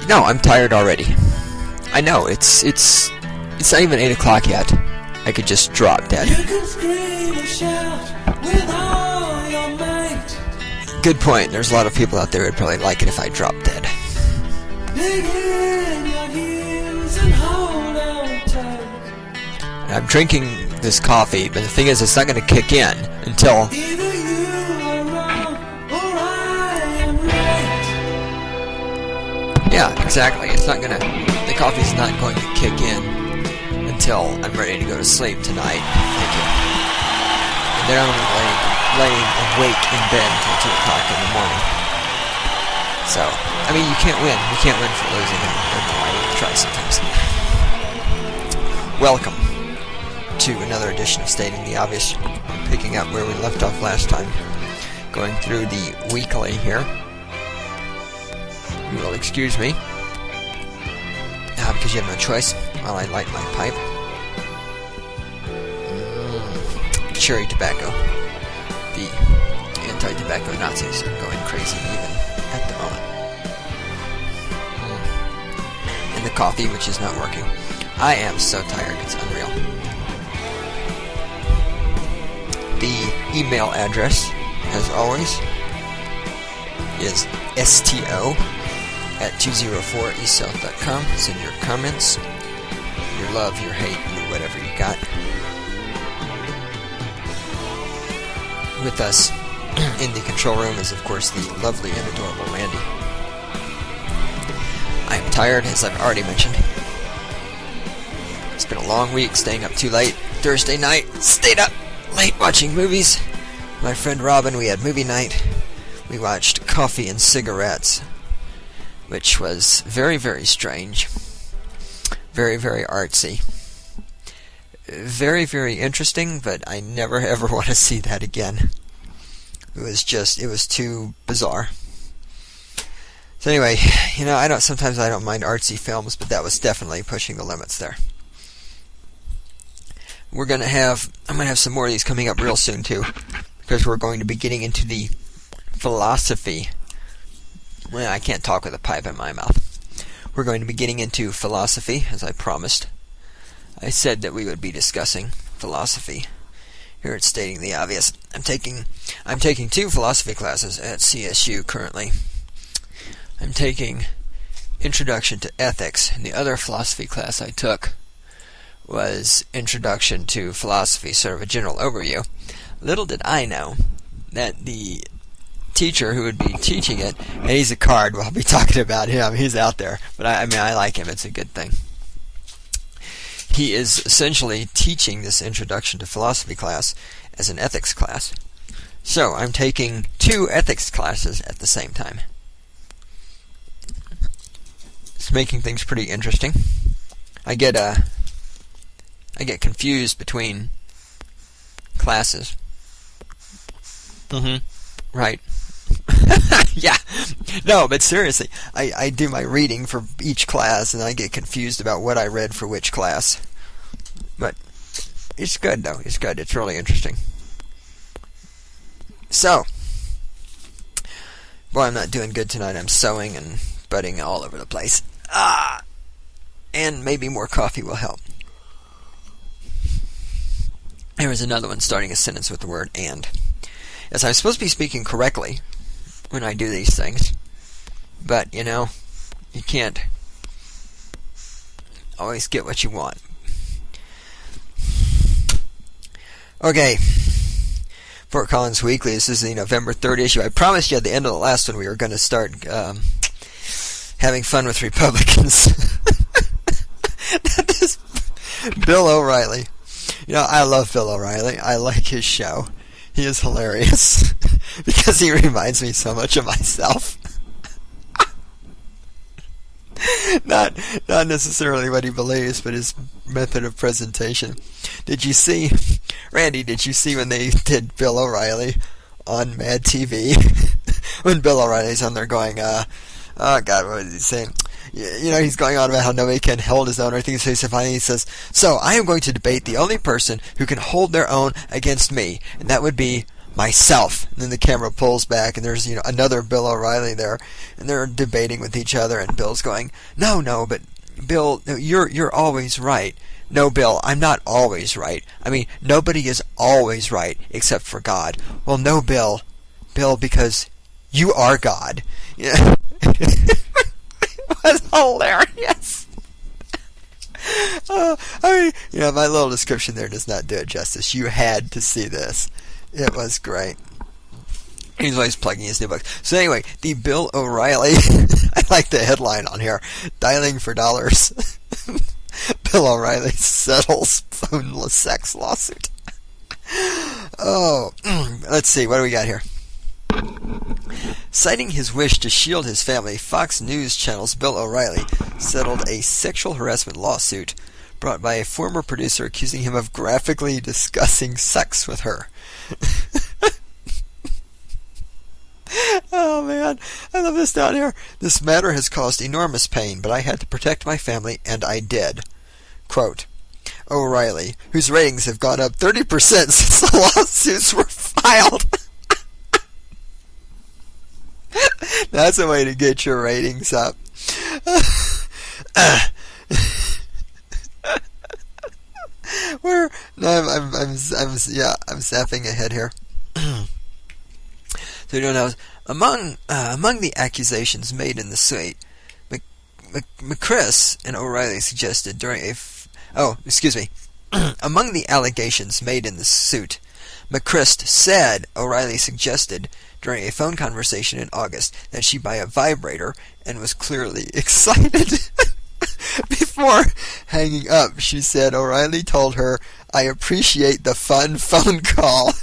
No, I'm tired already. I know, it's not even 8 o'clock yet. I could just drop dead. You can scream and shout with all your might. Good point. There's a lot of people out there who'd probably like it if I dropped dead. Dig in your heels and hold on tight. I'm drinking this coffee, but the thing is, it's not going to kick in until... Either you are wrong or I am right. Yeah, exactly. It's not going to... The coffee's not going to kick in until I'm ready to go to sleep tonight. Thank you. And then I'm going to be laying awake in bed until 2 o'clock in the morning. So, I mean, you can't win. You can't win for losing. I need to try sometimes. Welcome to another edition of Stating the Obvious. I'm picking up where we left off last time. Going through the weekly here. You will excuse me. Because you have no choice while I light my pipe. Cherry tobacco. The anti-tobacco Nazis are going crazy even at the moment. And the coffee, which is not working. I am so tired, it's unreal. The email address, as always, is sto@204eastsouth.com. Send your comments, your love, your hate, your whatever you got. With us in the control room is, of course, the lovely and adorable Randy. I am tired, as I've already mentioned. It's been a long week, staying up too late. Thursday night, stayed up late watching movies. My friend Robin, we had movie night. We watched Coffee and Cigarettes, which was very, very strange. Very, very artsy. Very, very interesting, but I never ever want to see that again. It was too bizarre. So anyway, sometimes I don't mind artsy films, but that was definitely pushing the limits there. I'm gonna have some more of these coming up real soon too, because we're going to be getting into the philosophy. Well, I can't talk with a pipe in my mouth. We're going to be getting into philosophy, as I promised. I said that we would be discussing philosophy here at Stating the Obvious. I'm taking 2 philosophy classes at CSU currently. I'm taking Introduction to Ethics, and the other philosophy class I took was Introduction to Philosophy, sort of a general overview. Little did I know that the teacher who would be teaching it, and he's a card, we'll be talking about him, he's out there, but I like him, it's a good thing. He is essentially teaching this Introduction to Philosophy class as an ethics class. So, I'm taking 2 ethics classes at the same time. It's making things pretty interesting. I get confused between classes. Right. Yeah. No, but seriously, I do my reading for each class, and I get confused about what I read for which class. But it's good, though. It's good. It's really interesting. So, boy, I'm not doing good tonight. I'm sewing and butting all over the place. And maybe more coffee will help. There was another one starting a sentence with the word and. Yes, I'm supposed to be speaking correctly when I do these things, but, you can't always get what you want. Okay, Fort Collins Weekly, this is the November 3rd issue. I promised you at the end of the last one we were going to start having fun with Republicans. This Bill O'Reilly. I love Bill O'Reilly. I like his show. He is hilarious because he reminds me so much of myself. Not necessarily what he believes, but his method of presentation. Randy, did you see when they did Bill O'Reilly on Mad TV? When Bill O'Reilly's on there going, oh God, what is he saying? He's going on about how nobody can hold his own or anything. So finally he says, so I am going to debate the only person who can hold their own against me, and that would be myself. And then the camera pulls back, and there's, another Bill O'Reilly there, and they're debating with each other, and Bill's going, no, but Bill, no, you're always right. No, Bill, I'm not always right. I mean, nobody is always right except for God. Well, no, Bill, because you are God. Yeah. It was hilarious. My little description there does not do it justice. You had to see this. It was great. He's always plugging his new book. So anyway, the Bill O'Reilly, I like the headline on here, dialing for dollars. Bill O'Reilly settles phoneless sex lawsuit. Oh, let's see, what do we got here? Citing his wish to shield his family, Fox News Channel's Bill O'Reilly settled a sexual harassment lawsuit brought by a former producer accusing him of graphically discussing sex with her. Oh man, I love this down here. This matter has caused enormous pain, but I had to protect my family, and I did. Quote, O'Reilly, whose ratings have gone up 30% since the lawsuits were filed. That's a way to get your ratings up. I'm zapping ahead here. So you don't know, among the accusations made in the suit, McChrist and O'Reilly suggested during among the allegations made in the suit, McChrist said O'Reilly suggested during a phone conversation in August that she buy a vibrator and was clearly excited. Before hanging up, she said O'Reilly told her, "I appreciate the fun phone call."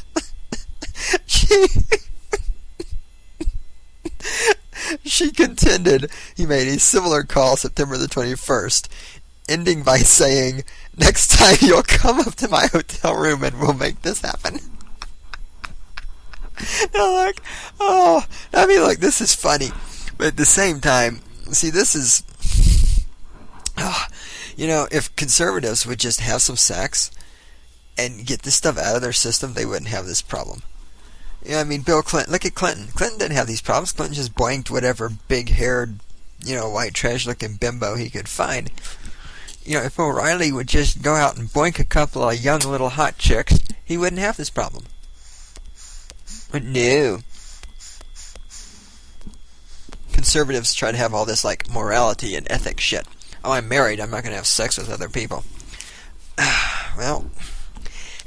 She contended he made a similar call September the 21st, ending by saying, "Next time you'll come up to my hotel room and we'll make this happen." Now look, this is funny, but at the same time, see, this is, if conservatives would just have some sex and get this stuff out of their system, they wouldn't have this problem. Bill Clinton, look at Clinton. Clinton didn't have these problems. Clinton just boinked whatever big-haired, white trash-looking bimbo he could find. If O'Reilly would just go out and boink a couple of young little hot chicks, he wouldn't have this problem. But no. Conservatives try to have all this, morality and ethics shit. Oh, I'm married, I'm not going to have sex with other people.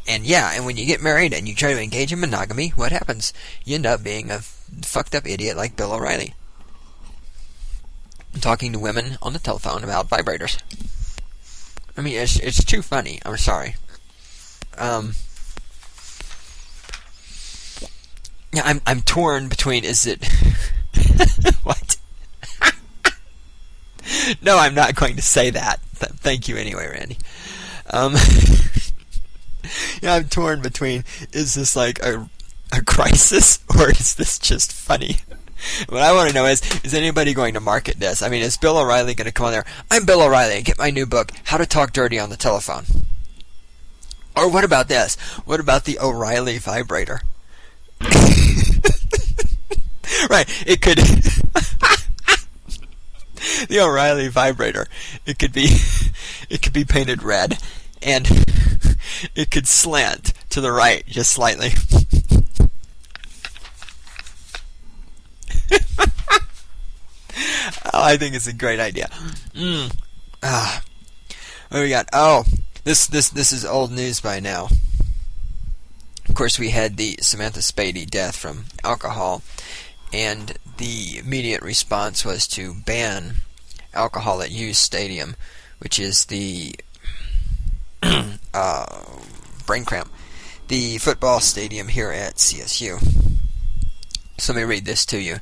And when you get married and you try to engage in monogamy, what happens? You end up being a fucked up idiot like Bill O'Reilly. Talking to women on the telephone about vibrators. It's too funny. I'm sorry. I'm torn between, is it... What? No, I'm not going to say that. Thank you anyway, Randy. I'm torn between, is this like a crisis, or is this just funny? What I want to know is anybody going to market this? Is Bill O'Reilly going to come on there? I'm Bill O'Reilly, get my new book, How to Talk Dirty on the Telephone. Or what about this? What about the O'Reilly vibrator? Right, it could... The O'Reilly vibrator, it could be painted red, and it could slant to the right just slightly. I think it's a great idea. What do we got? This is old news by now. Of course, we had the Samantha Spady death from alcohol, and the immediate response was to ban alcohol at Hughes Stadium, which is the brain cramp, the football stadium here at CSU. So let me read this to you.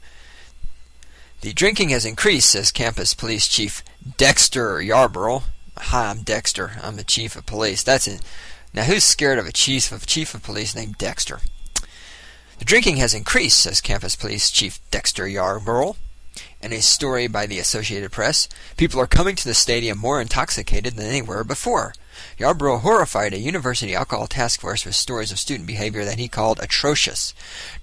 The drinking has increased, says Campus Police Chief Dexter Yarborough. Hi, I'm Dexter. I'm the Chief of Police. That's it. Now, who's scared of a chief of police named Dexter? The drinking has increased, says Campus Police Chief Dexter Yarborough. In a story by the Associated Press, people are coming to the stadium more intoxicated than they were before. Yarborough horrified a university alcohol task force with stories of student behavior that he called atrocious.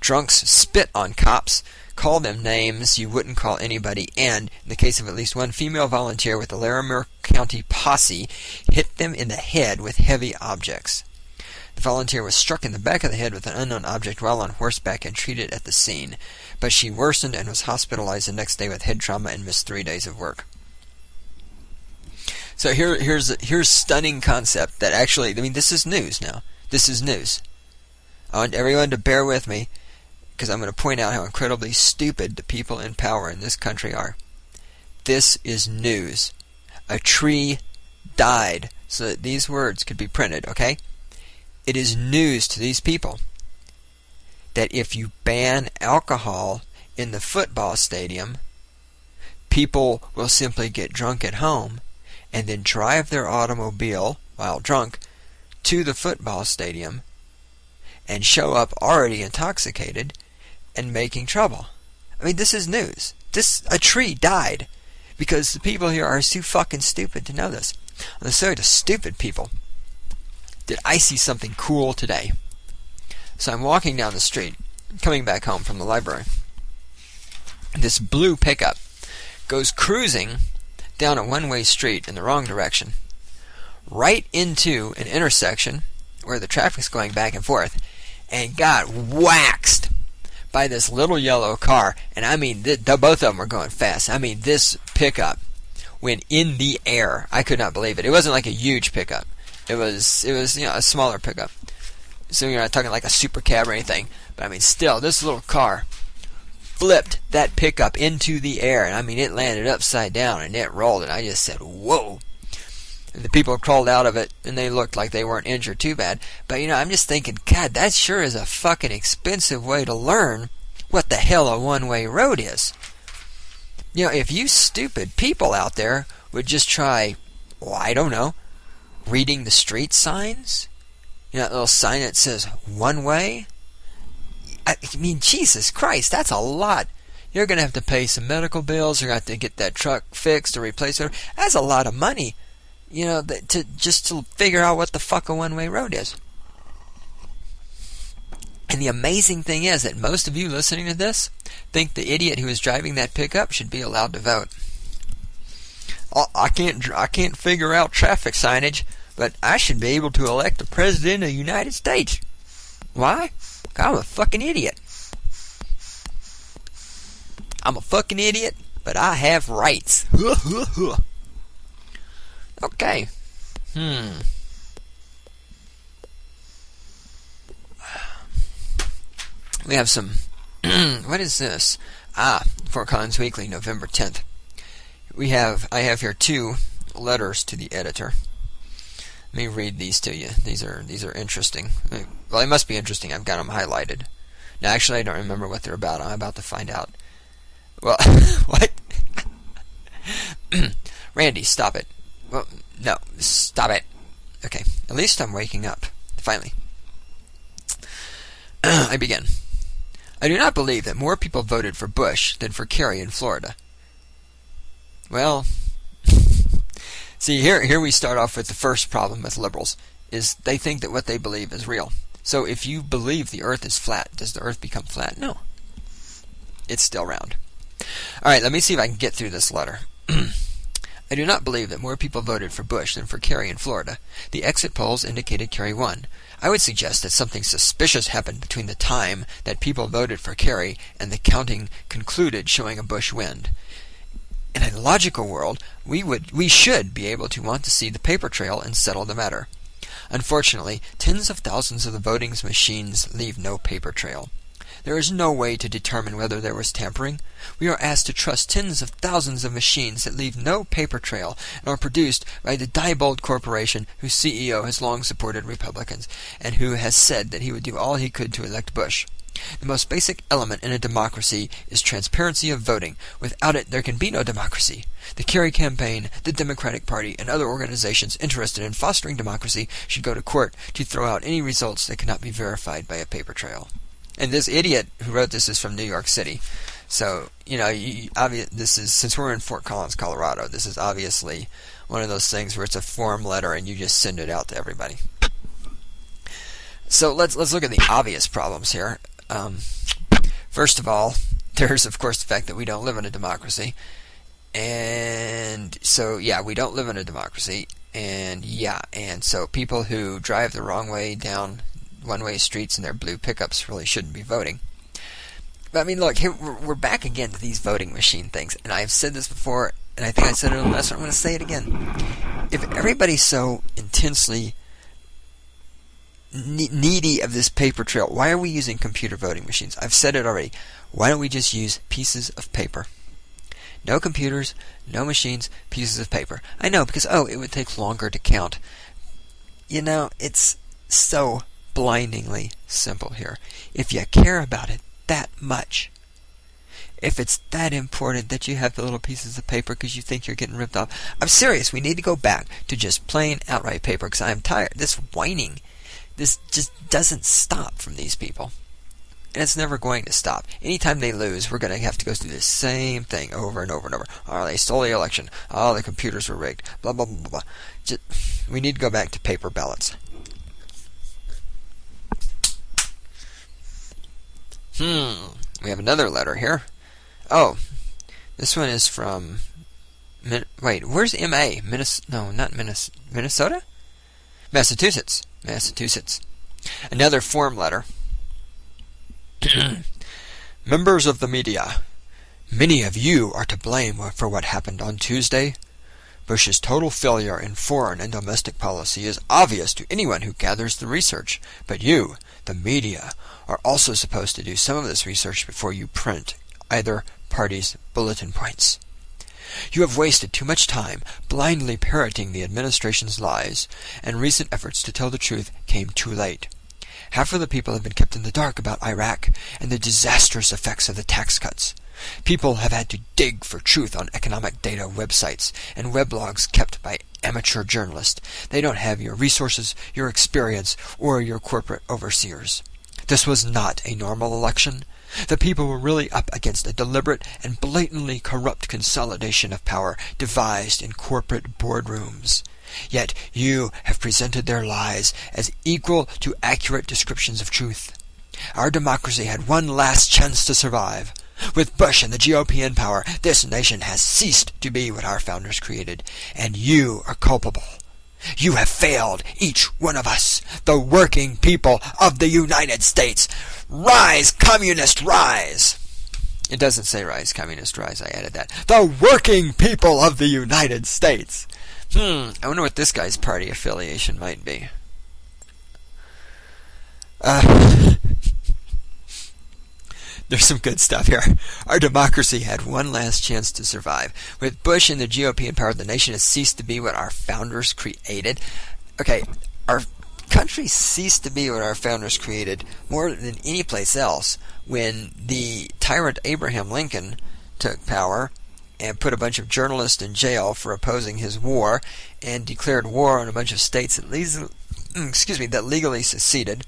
Drunks spit on cops, call them names you wouldn't call anybody, and, in the case of at least one female volunteer with the Larimer County Posse, hit them in the head with heavy objects. The volunteer was struck in the back of the head with an unknown object while on horseback and treated at the scene, but she worsened and was hospitalized the next day with head trauma and missed 3 days of work. So here's stunning concept that actually, I mean, this is news now. This is news. I want everyone to bear with me, because I'm going to point out how incredibly stupid the people in power in this country are. This is news. A tree died so that these words could be printed, okay? It is news to these people that if you ban alcohol in the football stadium, people will simply get drunk at home and then drive their automobile, while drunk, to the football stadium and show up already intoxicated and making trouble. I mean, this is news. A tree died because the people here are too fucking stupid to know this. On the subject of stupid people, did I see something cool today? So I'm walking down the street, coming back home from the library. This blue pickup goes cruising down a one-way street in the wrong direction, right into an intersection where the traffic's going back and forth, and got waxed by this little yellow car. And I mean, both of them were going fast. I mean, this pickup went in the air. I could not believe it. It wasn't like a huge pickup. It was a smaller pickup. So you're not talking like a super cab or anything. But I mean, still, this little car flipped that pickup into the air, and I mean, it landed upside down and it rolled, and I just said, whoa. And the people crawled out of it, and they looked like they weren't injured too bad. But I'm just thinking, God, that sure is a fucking expensive way to learn what the hell a one-way road is. If you stupid people out there would just try, I don't know, reading the street signs, that little sign that says one way. I mean, Jesus Christ, that's a lot. You're going to have to pay some medical bills. You're going to have to get that truck fixed or replaced. That's a lot of money, to figure out what the fuck a one-way road is. And the amazing thing is that most of you listening to this think the idiot who is driving that pickup should be allowed to vote. I can't figure out traffic signage, but I should be able to elect the President of the United States. Why? I'm a fucking idiot. I'm a fucking idiot, but I have rights. Okay. We have some... what is this? Fort Collins Weekly, November 10th. I have here 2 letters to the editor. Let me read these to you. These are interesting. Well, they must be interesting. I've got them highlighted. Now, actually, I don't remember what they're about. I'm about to find out. Well, what? Randy, stop it. Well, no, stop it. Okay, at least I'm waking up. Finally. I begin. I do not believe that more people voted for Bush than for Kerry in Florida. Well... See, here we start off with the first problem with liberals, is they think that what they believe is real. So if you believe the earth is flat, does the earth become flat? No. It's still round. Alright, let me see if I can get through this letter. I do not believe that more people voted for Bush than for Kerry in Florida. The exit polls indicated Kerry won. I would suggest that something suspicious happened between the time that people voted for Kerry and the counting concluded showing a Bush win. In a logical world, we should be able to want to see the paper trail and settle the matter. Unfortunately, tens of thousands of the voting machines leave no paper trail. There is no way to determine whether there was tampering. We are asked to trust tens of thousands of machines that leave no paper trail and are produced by the Diebold Corporation, whose CEO has long supported Republicans, and who has said that he would do all he could to elect Bush. The most basic element in a democracy is transparency of voting. Without it, there can be no democracy. The Kerry campaign, the Democratic Party, and other organizations interested in fostering democracy should go to court to throw out any results that cannot be verified by a paper trail. And this idiot who wrote this is from New York City. So, this is, since we're in Fort Collins, Colorado, this is obviously one of those things where it's a form letter and you just send it out to everybody. So let's look at the obvious problems here. First of all, there's of course the fact that we don't live in a democracy. And so, we don't live in a democracy. And so people who drive the wrong way down one-way streets in their blue pickups really shouldn't be voting. But I mean, look, here we're back again to these voting machine things. And I've said this before, and I think I said it on the last one, I'm going to say it again. If everybody's so intensely needy of this paper trail, why are we using computer voting machines? I've said it already. Why don't we just use pieces of paper? No computers, no machines, pieces of paper. I know, because, it would take longer to count. It's so blindingly simple here. If you care about it that much, if it's that important that you have the little pieces of paper because you think you're getting ripped off, I'm serious. We need to go back to just plain outright paper because I'm tired. This whining, this just doesn't stop from these people. And it's never going to stop. Anytime they lose, we're going to have to go through the same thing over and over and over. Oh, they stole the election. Oh, the computers were rigged. Blah, blah, blah, blah. We need to go back to paper ballots. We have another letter here. Oh, this one is from... Wait, where's M.A.? No, not Minnesota? Massachusetts. Another form letter. Members of the media, many of you are to blame for what happened on Tuesday. Bush's total failure in foreign and domestic policy is obvious to anyone who gathers the research, but you, the media, are also supposed to do some of this research before you print either party's bulletin points. You have wasted too much time blindly parroting the administration's lies, and recent efforts to tell the truth came too late. Half of the people have been kept in the dark about Iraq and the disastrous effects of the tax cuts. People have had to dig for truth on economic data websites and weblogs kept by amateur journalists. They don't have your resources, your experience, or your corporate overseers. This was not a normal election. The people were really up against a deliberate and blatantly corrupt consolidation of power devised in corporate boardrooms. Yet you have presented their lies as equal to accurate descriptions of truth. Our democracy had one last chance to survive. With Bush and the GOP in power, this nation has ceased to be what our founders created, and you are culpable. You have failed, each one of us, the working people of the United States. Rise, communist, rise! It doesn't say rise, communist, rise. I added that. The working people of the United States. I wonder what this guy's party affiliation might be. There's some good stuff here. Our democracy had one last chance to survive. With Bush and the GOP in power, the nation has ceased to be what our founders created. Okay, our country ceased to be what our founders created more than any place else when the tyrant Abraham Lincoln took power and put a bunch of journalists in jail for opposing his war and declared war on a bunch of states that legally seceded.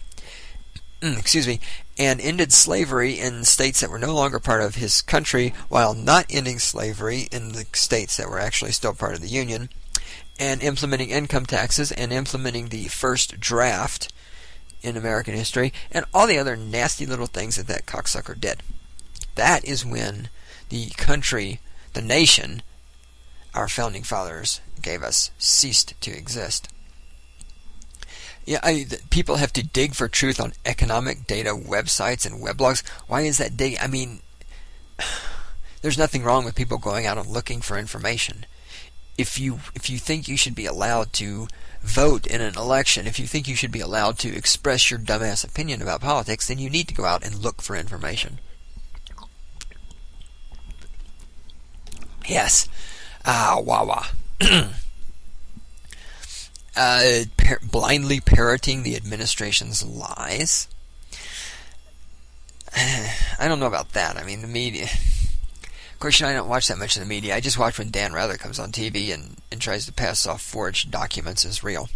And ended slavery in states that were no longer part of his country, while not ending slavery in the states that were actually still part of the Union, and implementing income taxes, and implementing the first draft in American history, and all the other nasty little things that cocksucker did. That is when the country, the nation, our founding fathers gave us, ceased to exist. People have to dig for truth on economic data websites and weblogs. Why is that dig? I mean, there's nothing wrong with people going out and looking for information. If you think you should be allowed to vote in an election, if you think you should be allowed to express your dumbass opinion about politics, then you need to go out and look for information. Yes. Wah. Blindly parroting the administration's lies. I don't know about that. I mean, the media... Of course, I don't watch that much of the media. I just watch when Dan Rather comes on TV and tries to pass off forged documents as real.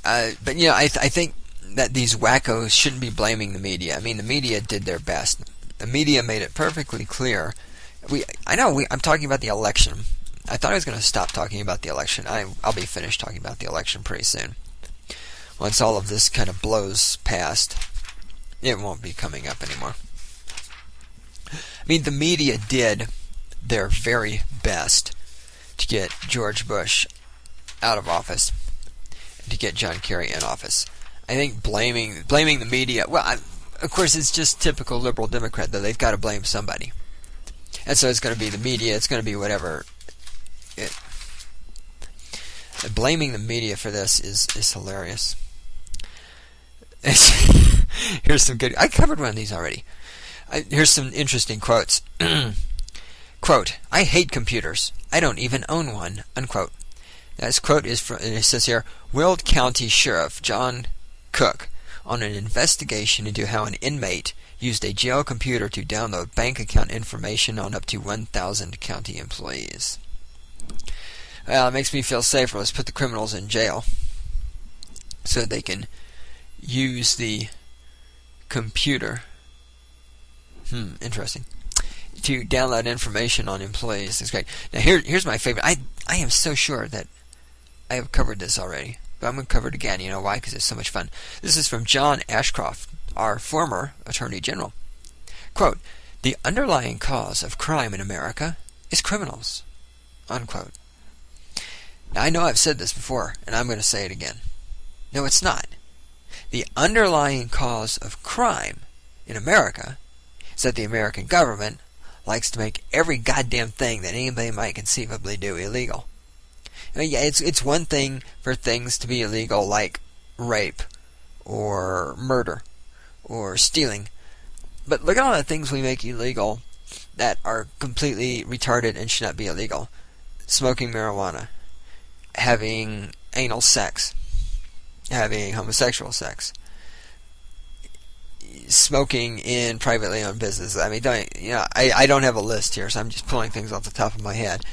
But, I think that these wackos shouldn't be blaming the media. I mean, the media did their best. The media made it perfectly clear. I'm talking about the election. I thought I was going to stop talking about the election. I'll be finished talking about the election pretty soon. Once all of this kind of blows past, it won't be coming up anymore. I mean, the media did their very best to get George Bush out of office and to get John Kerry in office. I think blaming the media, of course, it's just typical liberal Democrat that they've got to blame somebody. And so it's going to be the media, it's going to be whatever. Blaming the media for this is hilarious. Here's some good... I covered one of these already. Here's some interesting quotes. Quote, "I hate computers. I don't even own one." Unquote. Now, this quote is from, it says here, Weld County Sheriff John Cook on an investigation into how an inmate used a jail computer to download bank account information on up to 1,000 county employees. Well, it makes me feel safer. Let's put the criminals in jail so they can use the computer. Interesting. To download information on employees. That's great. Now here's my favorite. I am so sure that I have covered this already, but I'm going to cover it again. You know why? Because it's so much fun. This is from John Ashcroft, our former Attorney General. Quote, "The underlying cause of crime in America is criminals." Unquote. Now, I know I've said this before, and I'm going to say it again. No, it's not. The underlying cause of crime in America is that the American government likes to make every goddamn thing that anybody might conceivably do illegal. I mean, yeah, it's one thing for things to be illegal, like rape, or murder, or stealing. But look at all the things we make illegal that are completely retarded and should not be illegal. Smoking marijuana, having anal sex, having homosexual sex, smoking in privately owned business. I mean, I don't have a list here, so I'm just pulling things off the top of my head.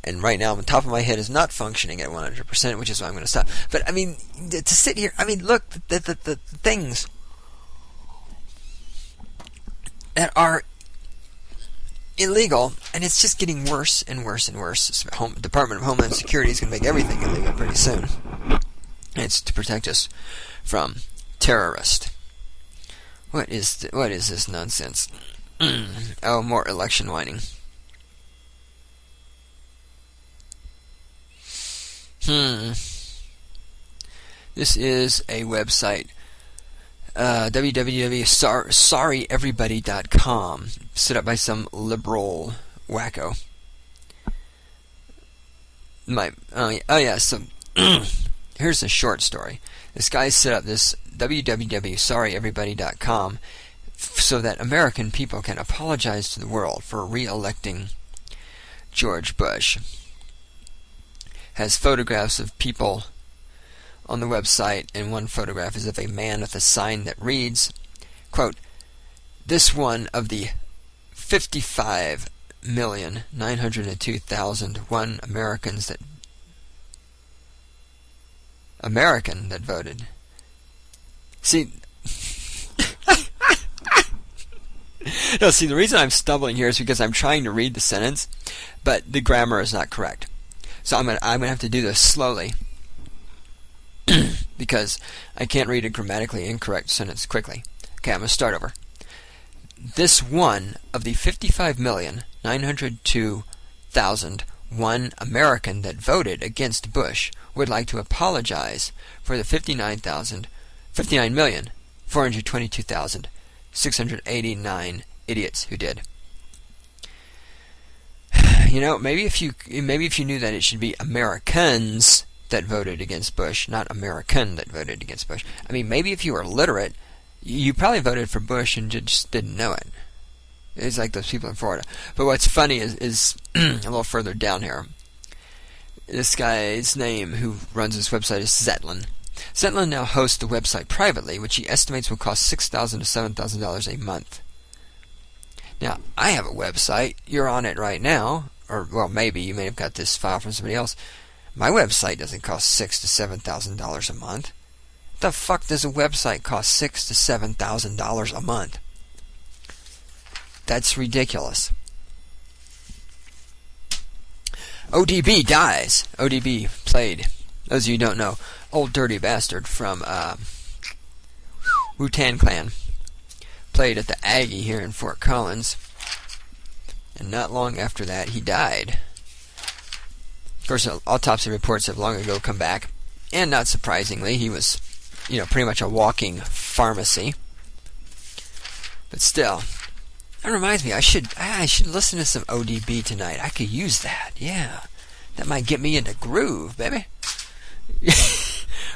And right now, the top of my head is not functioning at 100%, which is why I'm going to stop. But, I mean, to sit here, I mean, look, the things that are illegal, and it's just getting worse and worse and worse. Department of Homeland Security is going to make everything illegal pretty soon. It's to protect us from terrorists. What is this nonsense? Oh, more election whining. This is a website, www.sorryeverybody.com, set up by some liberal wacko. So here's a short story. This guy set up this www.sorryeverybody.com so that American people can apologize to the world for re-electing George Bush. Has photographs of people on the website, and one photograph is of a man with a sign that reads, quote, "This one of the 55,902,001 American that voted." See, no, the reason I'm stumbling here is because I'm trying to read the sentence, but the grammar is not correct. So I'm gonna have to do this slowly because I can't read a grammatically incorrect sentence quickly. Okay, I'm gonna start over. This one of the 55,902,001 American that voted against Bush would like to apologize for the 59,422,689 idiots who did. You know, maybe if you knew that it should be Americans that voted against Bush, not American that voted against Bush. I mean, maybe if you were literate, you probably voted for Bush and just didn't know it. It's like those people in Florida. But what's funny is a little further down here. This guy's name, who runs this website, is Zetlin. Zetlin now hosts the website privately, which he estimates will cost $6,000 to $7,000 a month. Now, I have a website. You're on it right now. Or, well, maybe. You may have got this file from somebody else. My website doesn't cost $6,000 to $7,000 a month. The fuck does a website cost $6,000 to $7,000 a month? That's ridiculous. ODB dies. ODB played, those of you who don't know, Old Dirty Bastard from Wu-Tang Clan. Played at the Aggie here in Fort Collins. And not long after that, he died. Of course, autopsy reports have long ago come back. And not surprisingly, he was, pretty much a walking pharmacy. But still, that reminds me, I should listen to some ODB tonight. I could use that, yeah. That might get me into groove, baby.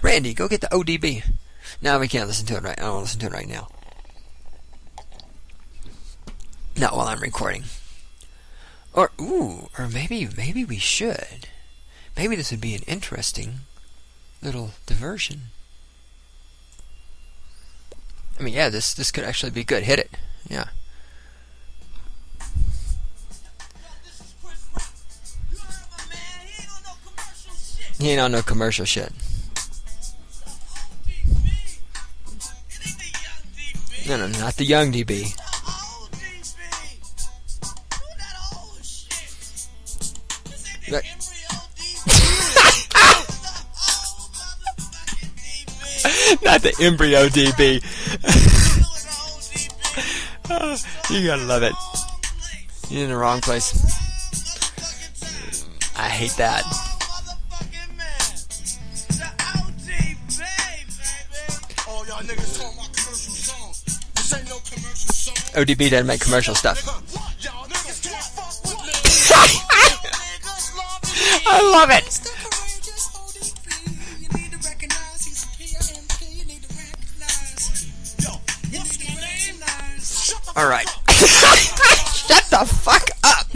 Randy, go get the ODB. No, we can't listen to it right. I don't want to listen to it right now. Not while I'm recording. Or maybe we should. Maybe this would be an interesting little diversion. I mean, yeah, this could actually be good. Hit it. Yeah. He ain't on no commercial shit. No, not the young DB. But not the embryo DB. Oh, you gotta love it. You're in the wrong place. I hate that. ODB doesn't make commercial stuff. I love it. All right. Shut the fuck up.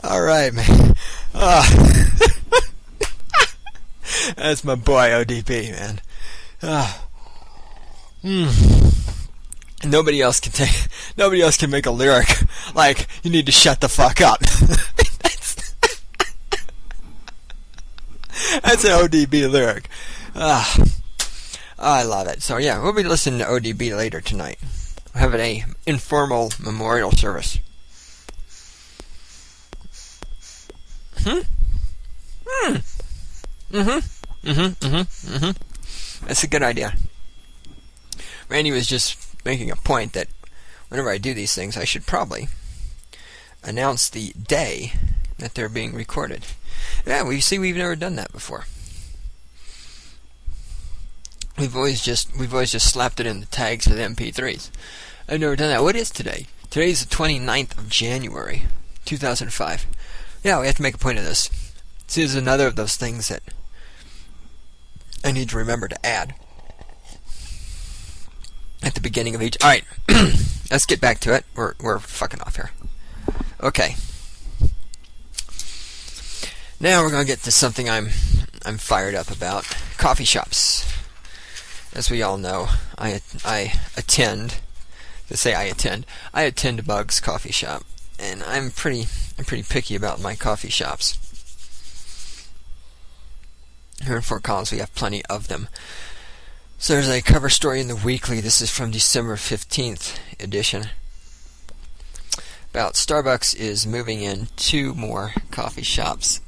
All right, man. That's my boy ODB, man. Nobody else can make a lyric like "you need to shut the fuck up." That's an ODB lyric. I love it. So yeah, we'll be listening to ODB later tonight. We're having a informal memorial service. That's a good idea. Randy was just making a point that whenever I do these things, I should probably announce the day that they're being recorded. Yeah, we've never done that before. We've always just slapped it in the tags for the MP3s. I've never done that. What is today? Today's the 29th of January, 2005. Yeah, we have to make a point of this. See, this is another of those things that I need to remember to add at the beginning of each. All right, let's get back to it. We're fucking off here. Okay. Now we're gonna get to something I'm fired up about. Coffee shops. As we all know, I attend. To say I attend Bug's coffee shop, and I'm pretty picky about my coffee shops. Here in Fort Collins, we have plenty of them. So there's a cover story in the Weekly. This is from December 15th edition. About Starbucks is moving in 2 more coffee shops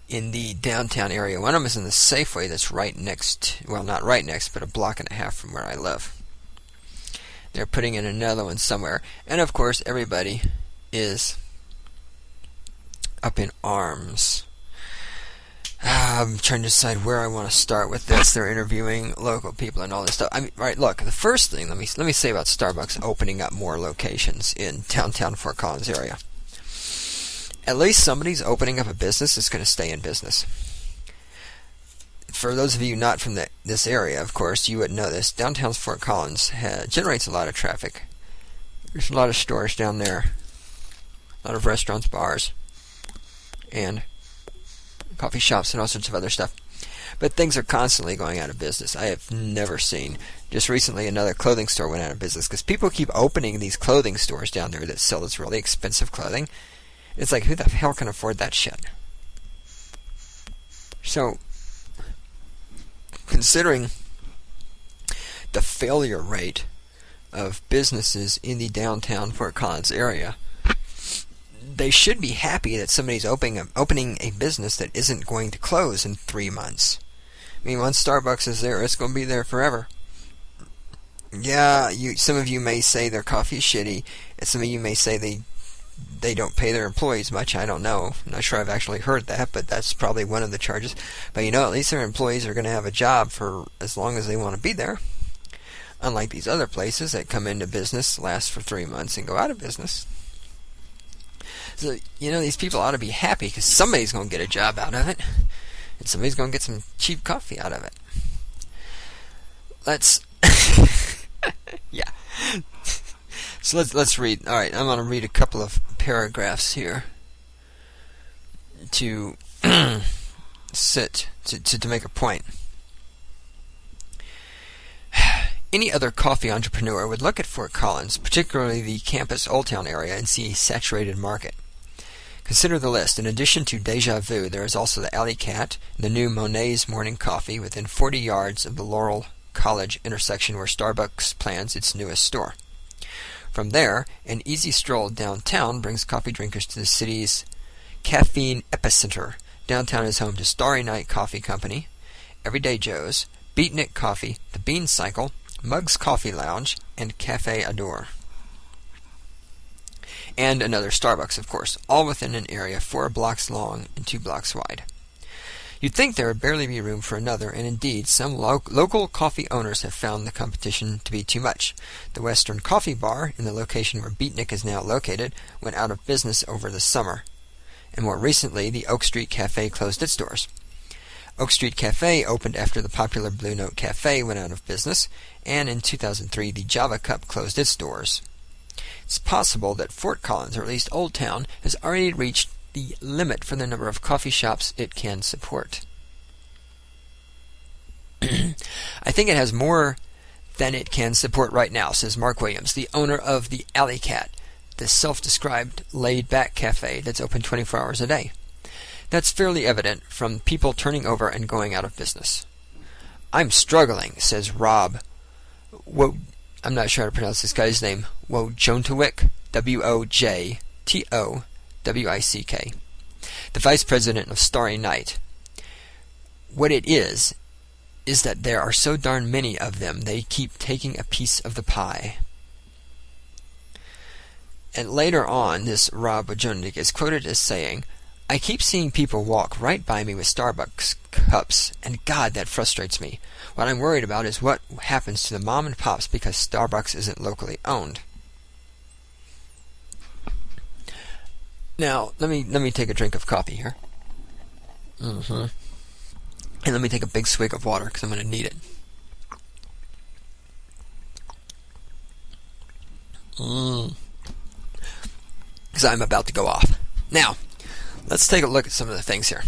in the downtown area. One of them is in the Safeway that's right next, well, not right next, but a block and a half from where I live. They're putting in another one somewhere. And of course, everybody is up in arms. I'm trying to decide where I want to start with this. They're interviewing local people and all this stuff. I mean, right, look, the first thing, let me say about Starbucks opening up more locations in downtown Fort Collins area. At least somebody's opening up a business that's going to stay in business. For those of you not from this area, of course, you would know this. Downtown Fort Collins generates a lot of traffic. There's a lot of stores down there. A lot of restaurants, bars, and coffee shops and all sorts of other stuff. But things are constantly going out of business. I have never seen. Just recently, another clothing store went out of business because people keep opening these clothing stores down there that sell this really expensive clothing. It's like, who the hell can afford that shit? So, considering the failure rate of businesses in the downtown Fort Collins area, they should be happy that somebody's opening a business that isn't going to close in 3 months. I mean, once Starbucks is there, it's going to be there forever. Yeah, some of you may say their coffee is shitty, and some of you may say they don't pay their employees much. I don't know. I'm not sure I've actually heard that, but that's probably one of the charges. But at least their employees are going to have a job for as long as they want to be there. Unlike these other places that come into business, last for 3 months, and go out of business. So, these people ought to be happy because somebody's going to get a job out of it. And somebody's going to get some cheap coffee out of it. Yeah. So let's read. All right, I'm going to read a couple of paragraphs here to to make a point. Any other coffee entrepreneur would look at Fort Collins, particularly the campus Old Town area, and see a saturated market. Consider the list. In addition to Deja Vu, there is also the Alley Cat, and the new Monet's Morning Coffee within 40 yards of the Laurel College intersection where Starbucks plans its newest store. From there, an easy stroll downtown brings coffee drinkers to the city's caffeine epicenter. Downtown is home to Starry Night Coffee Company, Everyday Joe's, Beatnik Coffee, The Bean Cycle, Muggs Coffee Lounge, and Cafe Adore. And another Starbucks, of course, all within an area 4 blocks long and 2 blocks wide. You'd think there would barely be room for another, and indeed, some local coffee owners have found the competition to be too much. The Western Coffee Bar, in the location where Beatnik is now located, went out of business over the summer. And more recently, the Oak Street Cafe closed its doors. Oak Street Cafe opened after the popular Blue Note Cafe went out of business, and in 2003 the Java Cup closed its doors. It's possible that Fort Collins, or at least Old Town, has already reached the limit for the number of coffee shops it can support. I think it has more than it can support right now, says Mark Williams, the owner of the Alley Cat, the self-described laid-back cafe that's open 24 hours a day. That's fairly evident from people turning over and going out of business. I'm struggling, says Rob. I'm not sure how to pronounce this guy's name. Wojtowicz, Wojtowicz, the vice president of Starry Night. What it is that there are so darn many of them, they keep taking a piece of the pie. And later on, this Rob Wojtowicz is quoted as saying, I keep seeing people walk right by me with Starbucks cups, and God, that frustrates me. What I'm worried about is what happens to the mom and pops because Starbucks isn't locally owned. Now, let me take a drink of coffee here. And let me take a big swig of water because I'm going to need it. Because I'm about to go off. Now, let's take a look at some of the things here.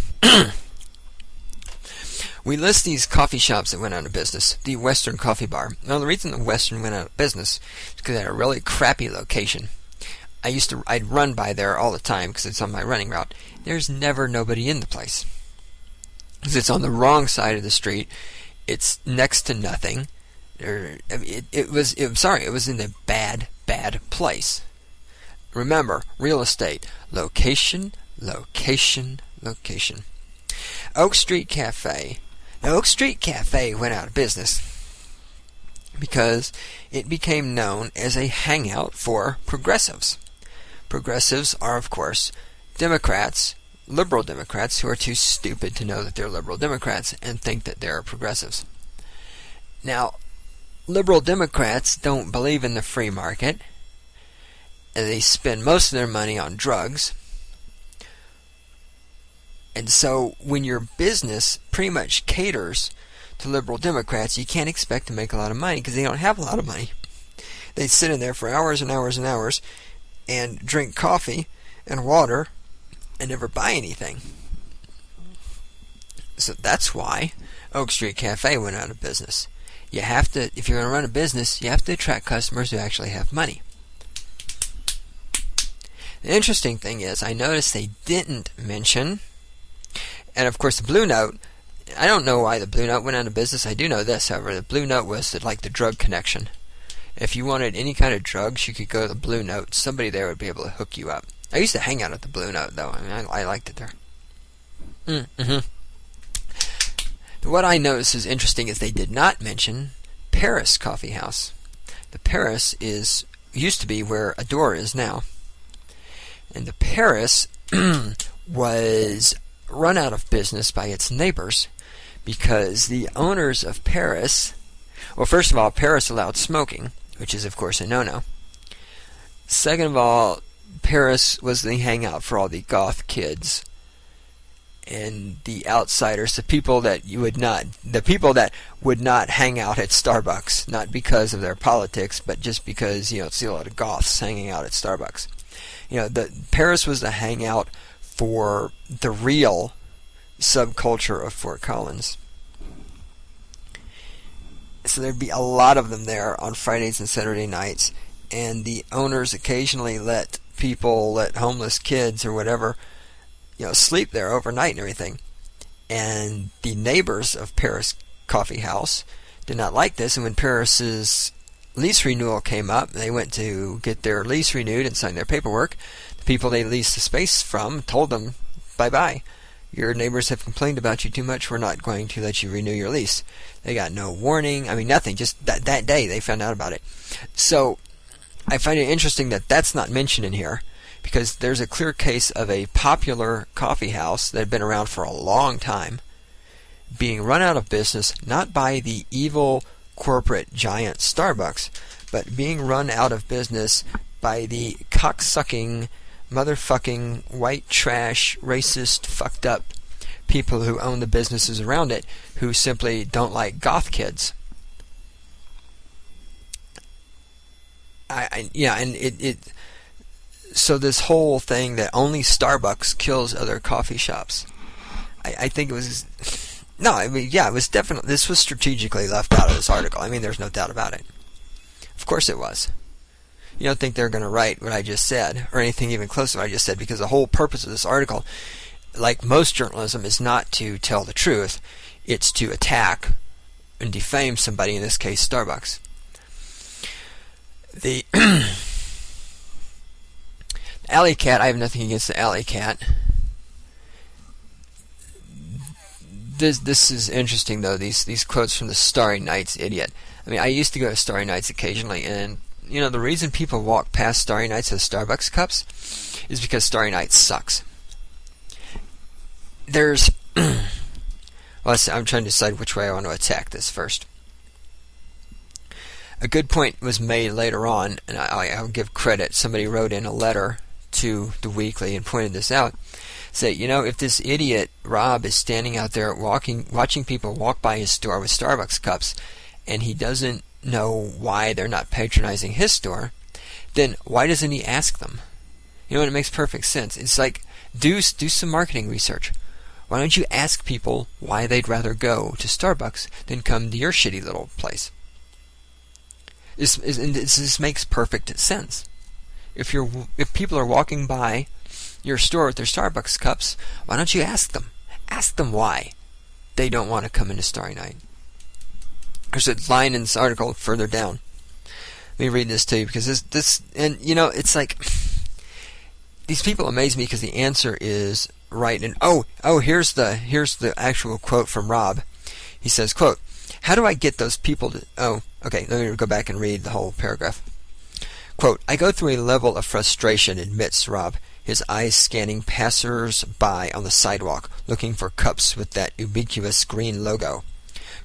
We list these coffee shops that went out of business. The Western Coffee Bar. Now, the reason the Western went out of business is because they had a really crappy location. I'd run by there all the time because it's on my running route. There's never nobody in the place. Because it's on the wrong side of the street. It's next to nothing. It was in a bad place. Remember, real estate. Location. Oak Street Cafe. The Oak Street Cafe went out of business because it became known as a hangout for progressives. Progressives are, of course, Democrats, liberal Democrats, who are too stupid to know that they're liberal Democrats and think that they're progressives. Now, liberal Democrats don't believe in the free market, and they spend most of their money on drugs. And so, when your business pretty much caters to liberal Democrats, you can't expect to make a lot of money because they don't have a lot of money. They sit in there for hours and hours and hours and drink coffee and water and never buy anything. So that's why Oak Street Cafe went out of business. You have to, if you're going to run a business, you have to attract customers who actually have money. The interesting thing is, I noticed they didn't mention, and of course the Blue Note, I don't know why the Blue Note went out of business. I do know this, however, the Blue Note was like the drug connection. If you wanted any kind of drugs, you could go to the Blue Note. Somebody there would be able to hook you up. I used to hang out at the Blue Note, though. I mean, I liked it there. What I noticed is interesting is they did not mention Paris Coffee House. The Paris used to be where Adore is now. And the Paris was run out of business by its neighbors because the owners of Paris, well, first of all, Paris allowed smoking, which is, of course, a no-no. Second of all, Paris was the hangout for all the goth kids and the outsiders, the people that would not hang out at Starbucks, not because of their politics, but just because, see a lot of goths hanging out at Starbucks. Paris was the hangout for the real subculture of Fort Collins. So there'd be a lot of them there on Fridays and Saturday nights, and the owners occasionally let homeless kids or whatever, sleep there overnight and everything. And the neighbors of Paris Coffee House did not like this, and when Paris's lease renewal came up, they went to get their lease renewed and sign their paperwork. The people they leased the space from told them, bye-bye. Your neighbors have complained about you too much. We're not going to let you renew your lease. They got no warning. I mean, nothing. Just that day they found out about it. So I find it interesting that that's not mentioned in here, because there's a clear case of a popular coffee house that had been around for a long time being run out of business, not by the evil corporate giant Starbucks, but being run out of business by the cocksucking, motherfucking, white trash, racist, fucked up people who own the businesses around it, who simply don't like goth kids. So this whole thing that only Starbucks kills other coffee shops, I think it was... No, I mean, yeah, it was definitely... This was strategically left out of this article. I mean, there's no doubt about it. Of course it was. You don't think they're going to write what I just said, or anything even close to what I just said, because the whole purpose of this article, like most journalism, is not to tell the truth. It's to attack and defame somebody, in this case, Starbucks. The alley cat, I have nothing against the alley cat. This is interesting, though, these quotes from the Starry Nights idiot. I mean, I used to go to Starry Nights occasionally, and the reason people walk past Starry Nights with Starbucks cups is because Starry Nights sucks. There's... well, I'm trying to decide which way I want to attack this first. A good point was made later on, and I'll give credit. Somebody wrote in a letter to the Weekly and pointed this out. Say, if this idiot Rob is standing out there watching people walk by his store with Starbucks cups, and he doesn't know why they're not patronizing his store, then why doesn't he ask them? And it makes perfect sense. It's like, do some marketing research. Why don't you ask people why they'd rather go to Starbucks than come to your shitty little place? This makes perfect sense. If people are walking by your store with their Starbucks cups, why don't you ask them? Ask them why they don't want to come into Starry Night. There's a line in this article further down. Let me read this to you, because this and it's like, these people amaze me because the answer is right. And here's the actual quote from Rob. He says, quote, "How do I get those people to..." Oh, okay, let me go back and read the whole paragraph. Quote, "I go through a level of frustration," admits Rob, his eyes scanning passers-by on the sidewalk, looking for cups with that ubiquitous green logo.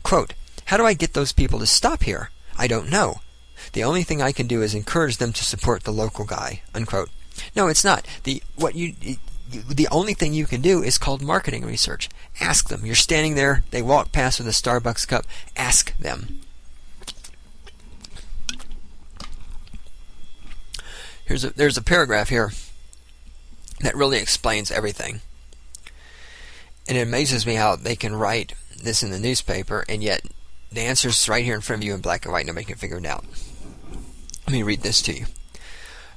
Quote, "How do I get those people to stop here? I don't know. The only thing I can do is encourage them to support the local guy." Unquote. No, it's not. The only thing you can do is called marketing research. Ask them. You're standing there, they walk past with a Starbucks cup. Ask them. There's a paragraph here that really explains everything. And it amazes me how they can write this in the newspaper, and yet the answer's right here in front of you in black and white. Nobody can figure it out. Let me read this to you.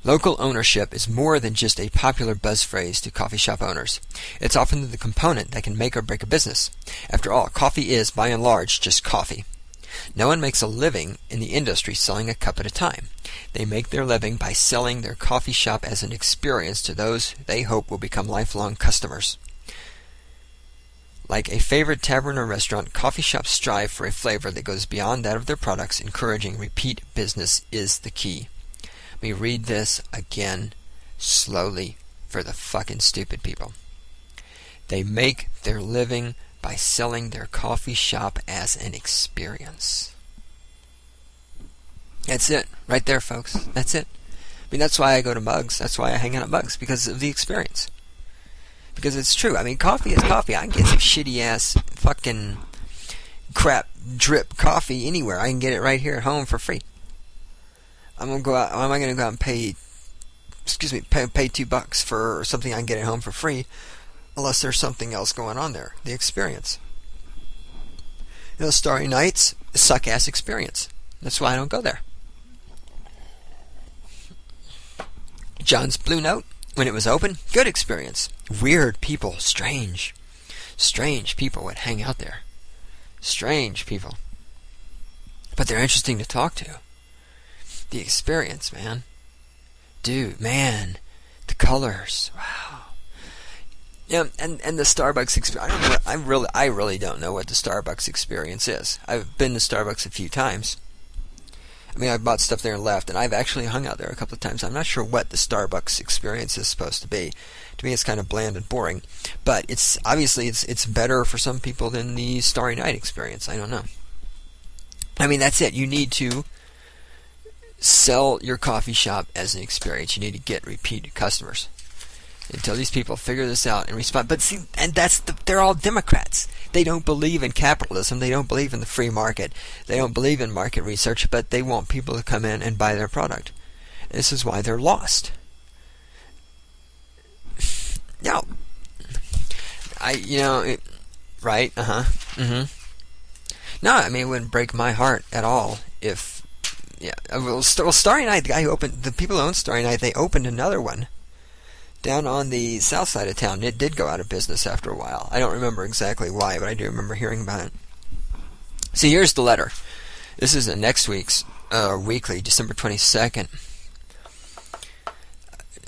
"Local ownership is more than just a popular buzz phrase to coffee shop owners. It's often the component that can make or break a business. After all, coffee is, by and large, just coffee. No one makes a living in the industry selling a cup at a time. They make their living by selling their coffee shop as an experience to those they hope will become lifelong customers. Like a favorite tavern or restaurant, coffee shops strive for a flavor that goes beyond that of their products. Encouraging repeat business is the key. Let me read this again slowly for the fucking stupid people. They make their living by selling their coffee shop as an experience. That's it, right there, folks. That's it. I mean, that's why I go to Mugs. That's why I hang out at Mugs, because of the experience. Because it's true. I mean, coffee is coffee. I can get some shitty-ass fucking crap drip coffee anywhere. I can get it right here at home for free. I'm going to go out. Why am I going to go out and pay $2 for something I can get at home for free, unless there's something else going on there? The experience. You know, Starry Nights, a suck-ass experience. That's why I don't go there. John's Blue Note, when it was open, good experience. Weird people, strange people would hang out there. Strange people. But they're interesting to talk to. The experience, man. Dude, man. The colors. Wow. Yeah, and the Starbucks experience. I really don't know what the Starbucks experience is. I've been to Starbucks a few times. I mean, I've bought stuff there and left, and I've actually hung out there a couple of times. I'm not sure what the Starbucks experience is supposed to be. To me, it's kind of bland and boring. But it's obviously it's better for some people than the Starry Night experience. I don't know. I mean, that's it. You need to sell your coffee shop as an experience. You need to get repeat customers. Until these people figure this out and respond. But see, and they're all Democrats. They don't believe in capitalism. They don't believe in the free market. They don't believe in market research, but they want people to come in and buy their product. This is why they're lost. No. Right, No, I mean, it wouldn't break my heart at all if, well, Starry Night, the people who own Starry Night, they opened another one down on the south side of town. It did go out of business after a while. I don't remember exactly why, but I do remember hearing about it. See, here's the letter. This is next week's weekly, December 22nd.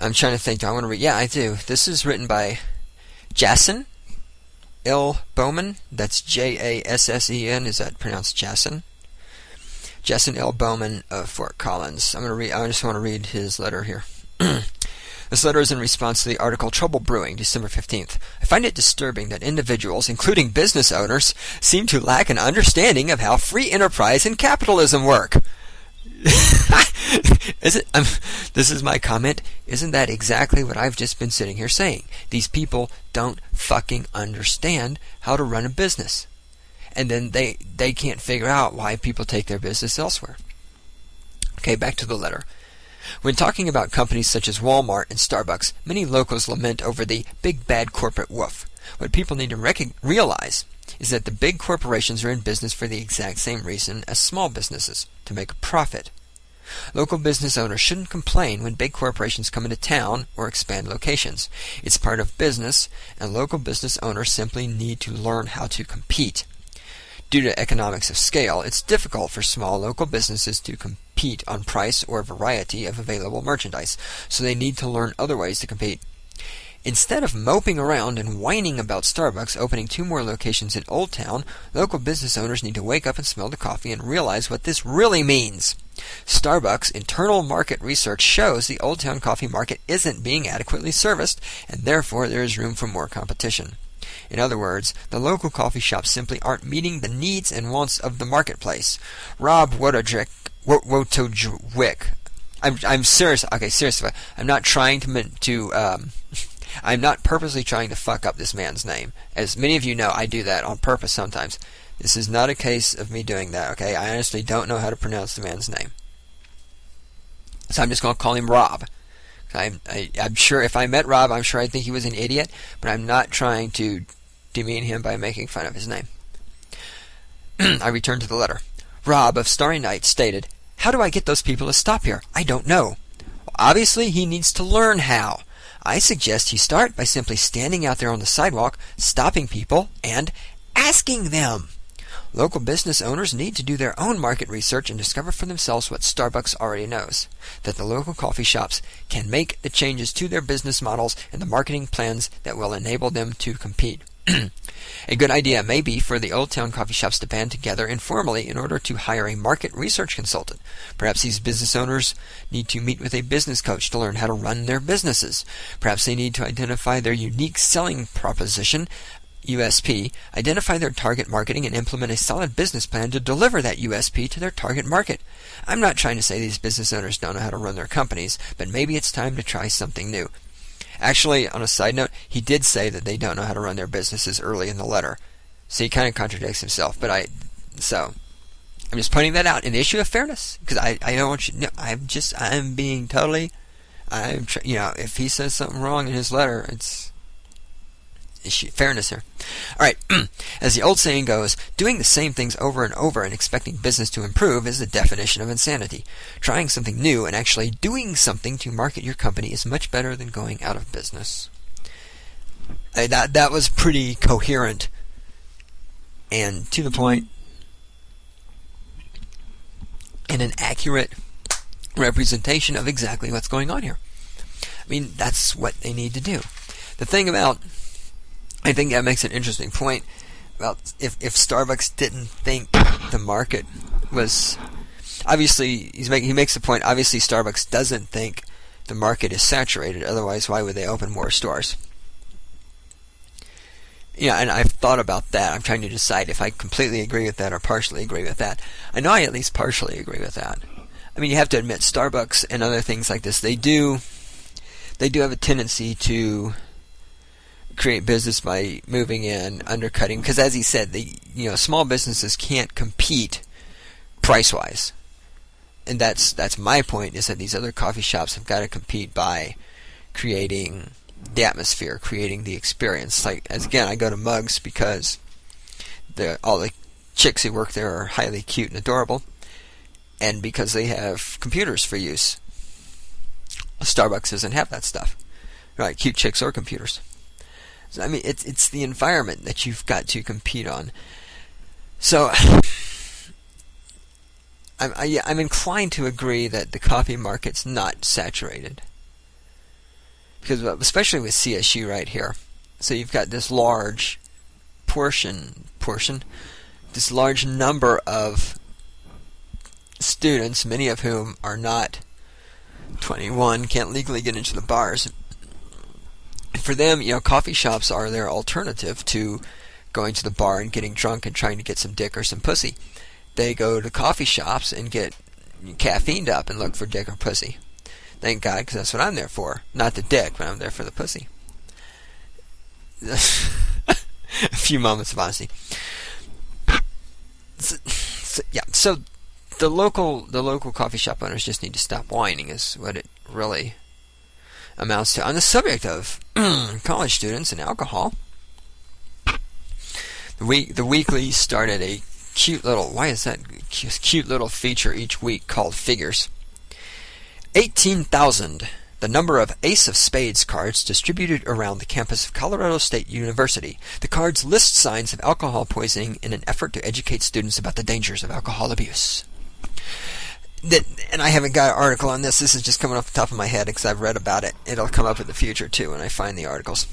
I'm trying to think. Do I want to read? Yeah, I do. This is written by Jason L. Bowman. That's Jassen. Is that pronounced Jason? Jason L. Bowman of Fort Collins. I just want to read his letter here. This letter is in response to the article Trouble Brewing, December 15th. I find it disturbing that individuals, including business owners, seem to lack an understanding of how free enterprise and capitalism work. This is my comment. Isn't that exactly what I've just been sitting here saying? These people don't fucking understand how to run a business. And then they can't figure out why people take their business elsewhere. Okay, back to the letter. When talking about companies such as Walmart and Starbucks, many locals lament over the big bad corporate woof. What people need to realize is that the big corporations are in business for the exact same reason as small businesses, to make a profit. Local business owners shouldn't complain when big corporations come into town or expand locations. It's part of business, and local business owners simply need to learn how to compete. Due to economics of scale, it's difficult for small local businesses to compete on price or variety of available merchandise, so they need to learn other ways to compete. Instead of moping around and whining about Starbucks opening 2 more locations in Old Town, local business owners need to wake up and smell the coffee and realize what this really means. Starbucks' internal market research shows the Old Town coffee market isn't being adequately serviced, and therefore there is room for more competition. In other words, the local coffee shops simply aren't meeting the needs and wants of the marketplace. Rob Wojtowicz. I'm serious. Okay, seriously. I'm not trying I'm not purposely trying to fuck up this man's name. As many of you know, I do that on purpose sometimes. This is not a case of me doing that, okay? I honestly don't know how to pronounce the man's name. So I'm just going to call him Rob. I'm sure if I met Rob, I'm sure I'd think he was an idiot, but I'm not trying to demean him by making fun of his name. I returned to the letter. Rob of Starry Night stated, "How do I get those people to stop here? I don't know." Well, obviously, he needs to learn how. I suggest he start by simply standing out there on the sidewalk, stopping people, and asking them. Local business owners need to do their own market research and discover for themselves what Starbucks already knows, that the local coffee shops can make the changes to their business models and the marketing plans that will enable them to compete. A good idea may be for the Old Town coffee shops to band together informally in order to hire a market research consultant. Perhaps these business owners need to meet with a business coach to learn how to run their businesses. Perhaps they need to identify their unique selling proposition, USP, identify their target marketing, and implement a solid business plan to deliver that USP to their target market. I'm not trying to say these business owners don't know how to run their companies, but maybe it's time to try something new. Actually, on a side note, he did say that they don't know how to run their businesses early in the letter. So he kind of contradicts himself. But I'm just pointing that out in the issue of fairness, because I don't want you. No, I'm being totally. If he says something wrong in his letter, it's issue fairness here. All right, as the old saying goes, doing the same things over and over and expecting business to improve is the definition of insanity. Trying something new and actually doing something to market your company is much better than going out of business. That was pretty coherent and to the point and an accurate representation of exactly what's going on here. I mean, that's what they need to do. The thing about, I think that makes an interesting point about if Starbucks didn't think the market was, obviously he makes the point, obviously Starbucks doesn't think the market is saturated, otherwise why would they open more stores? Yeah, and I've thought about that. I'm trying to decide if I completely agree with that or partially agree with that. I know I at least partially agree with that. I mean, you have to admit, Starbucks and other things like this, they do have a tendency to create business by moving in, undercutting, because as he said, small businesses can't compete price-wise. And that's my point, is that these other coffee shops have got to compete by creating the atmosphere, creating the experience. Like, as again, I go to Mugs because all the chicks who work there are highly cute and adorable, and because they have computers for use. Starbucks doesn't have that stuff, right? Cute chicks or computers. So, I mean, it's the environment that you've got to compete on. So, I'm inclined to agree that the coffee market's not saturated. Because, especially with CSU right here. So you've got this large this large number of students, many of whom are not 21, can't legally get into the bars. For them, coffee shops are their alternative to going to the bar and getting drunk and trying to get some dick or some pussy. They go to coffee shops and get caffeined up and look for dick or pussy. Thank God, because that's what I'm there for. Not the dick, but I'm there for the pussy. A few moments of honesty. So the local coffee shop owners just need to stop whining, is what it really amounts to. On the subject of college students and alcohol, the weekly started a cute little feature each week called Figures. 18,000, the number of Ace of Spades cards distributed around the campus of Colorado State University. The cards list signs of alcohol poisoning in an effort to educate students about the dangers of alcohol abuse. And I haven't got an article on this. This is just coming off the top of my head because I've read about it. It'll come up in the future too when I find the articles.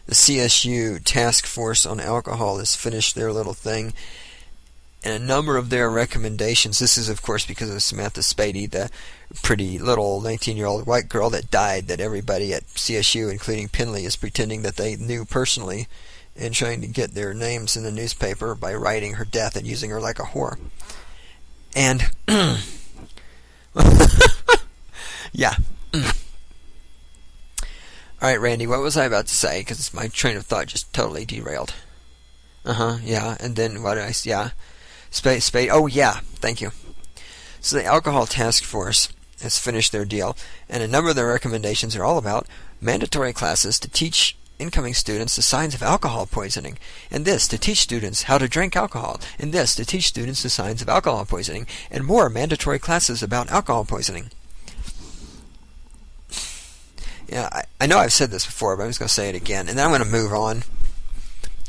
The CSU Task Force on Alcohol has finished their little thing. And a number of their recommendations, this is of course because of Samantha Spady, the pretty little 19-year-old white girl that died, that everybody at CSU, including Penley, is pretending that they knew personally and trying to get their names in the newspaper by writing her death and using her like a whore. And, yeah. Alright, Randy, what was I about to say? Because my train of thought just totally derailed. Yeah, and then what did I say? Yeah. Spade. Oh, yeah, thank you. So the Alcohol Task Force has finished their deal, and a number of their recommendations are all about mandatory classes to teach incoming students the signs of alcohol poisoning, and this to teach students how to drink alcohol, and this to teach students the signs of alcohol poisoning, and more mandatory classes about alcohol poisoning. Yeah, I know I've said this before, but I'm just going to say it again, and then I'm going to move on.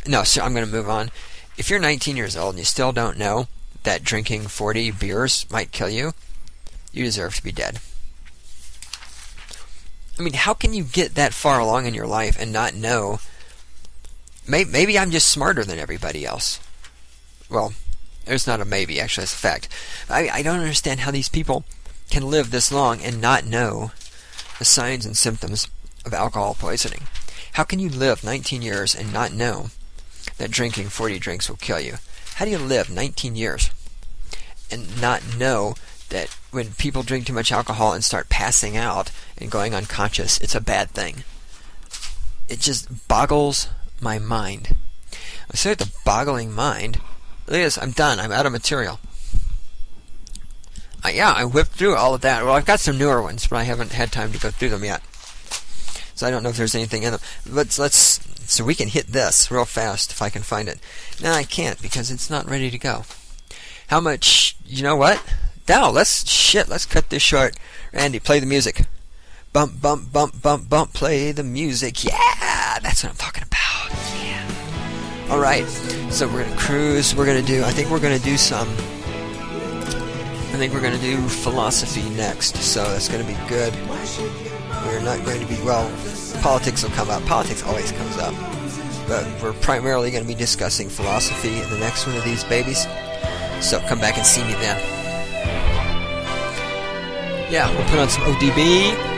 No, sir, I'm going to move on. If you're 19 years old and you still don't know that drinking 40 beers might kill you, you deserve to be dead. I mean, how can you get that far along in your life and not know? Maybe I'm just smarter than everybody else. Well, there's not a maybe, actually, it's a fact. I don't understand how these people can live this long and not know the signs and symptoms of alcohol poisoning. How can you live 19 years and not know that drinking 40 drinks will kill you? How do you live 19 years and not know that when people drink too much alcohol and start passing out and going unconscious, it's a bad thing? It just boggles my mind. I say the boggling mind. Look at this, I'm done. I'm out of material. I whipped through all of that. Well, I've got some newer ones, but I haven't had time to go through them yet. So I don't know if there's anything in them. But so we can hit this real fast if I can find it. No, I can't because it's not ready to go. How much, you know what? No, let's cut this short. Randy, play the music. Bump, bump, bump, bump, bump, play the music. Yeah, that's what I'm talking about. Yeah. Alright, so we're going to cruise. I think we're going to do philosophy next, so that's going to be good. We're not going to be, well, politics will come up. Politics always comes up. But we're primarily going to be discussing philosophy in the next one of these babies. So come back and see me then. Yeah, we'll put on some ODB.